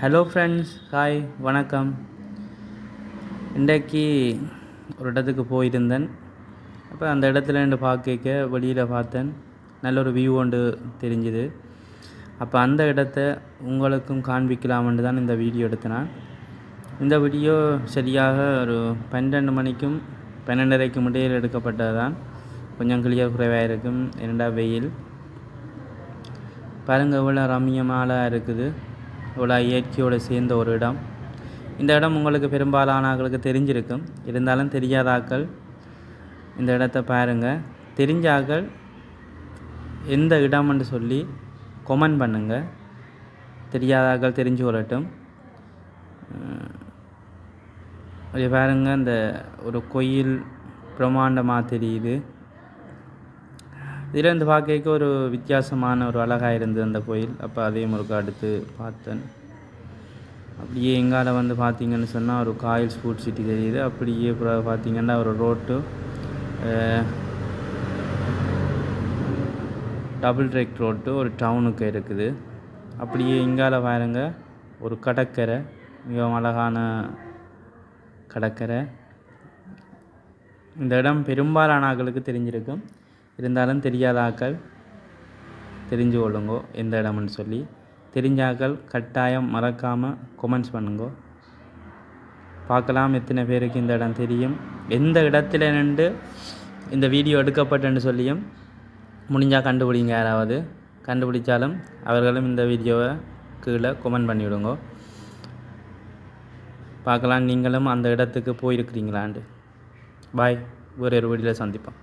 Hello friends, hi, வணக்கம். இன்றைக்கு ஒரு இடத்துக்கு போயிருந்தேன். அப்போ அந்த இடத்துல ரெண்டு பார்க்க வெளியில் பார்த்தேன், நல்ல ஒரு வியூ ஒன்று தெரிஞ்சுது. அப்போ அந்த இடத்த உங்களுக்கும் காண்பிக்கலாம்னு தான் இந்த வீடியோ எடுத்தேன். இந்த வீடியோ சரியாக ஒரு 12 மணிக்கும் 12:30க்கும் இடையில் எடுக்கப்பட்டது தான். கொஞ்சம் கிளியர் குறைவாக இருக்கும், இரண்டா வெயில். பாருங்கள், இவ்வளோ ரம்மியமாக இருக்குது, இவ்வளோ இயற்கையோடு சேர்ந்த ஒரு இடம். இந்த இடம் உங்களுக்கு பெரும்பாலான ஆட்களுக்கு தெரிஞ்சிருக்கும், இருந்தாலும் தெரியாத ஆட்கள் இந்த இடத்த பாருங்கள். தெரிஞ்ச ஆட்கள் எந்த இடம்னு சொல்லி கொமெண்ட் பண்ணுங்கள், தெரியாத ஆட்கள் தெரிஞ்சு கொள்ளட்டும். அது பாருங்கள், இந்த ஒரு கோயில் பிரம்மாண்டமாக தெரியுது. இதிலேருந்து பார்க்க ஒரு வித்தியாசமான ஒரு அழகாக இருந்தது அந்த கோயில். அப்போ அதையும் ஒரு அடுத்து பார்த்தேன். அப்படியே எங்கால வந்து பார்த்திங்கன்னு சொன்னால் ஒரு காயில் ஸ்போர்ட் சிட்டி தெரியுது. அப்படியே பார்த்திங்கன்னா ஒரு ரோட்டு டபுள் ட்ரெக் ரோட்டு ஒரு டவுனுக்கு இருக்குது. அப்படியே இங்கால பாருங்க ஒரு கடற்கரை, மிகவும் அழகான கடற்கரை. இந்த இடம் பெரும்பாலான ஆட்களுக்கு தெரிஞ்சிருக்கும், இருந்தாலும் தெரியாத ஆட்கள் தெரிஞ்சு கொள்ளுங்கோ எந்த இடம்னு சொல்லி. தெரிஞ்சாக்கள் கட்டாயம் மறக்காமல் கொமெண்ட்ஸ் பண்ணுங்கோ. பார்க்கலாம் எத்தனை பேருக்கு இந்த இடம் தெரியும், எந்த இடத்துல நின்று இந்த வீடியோ எடுக்கப்பட்டுன்னு சொல்லியும் முடிஞ்சால் கண்டுபிடிங்க. யாராவது கண்டுபிடிச்சாலும் அவர்களும் இந்த வீடியோவை கீழே கொமெண்ட் பண்ணிவிடுங்கோ. பார்க்கலாம் நீங்களும் அந்த இடத்துக்கு போயிருக்கிறீங்களாண்டு. பாய், வேறு ஒரு வீடியோவில் சந்திப்போம்.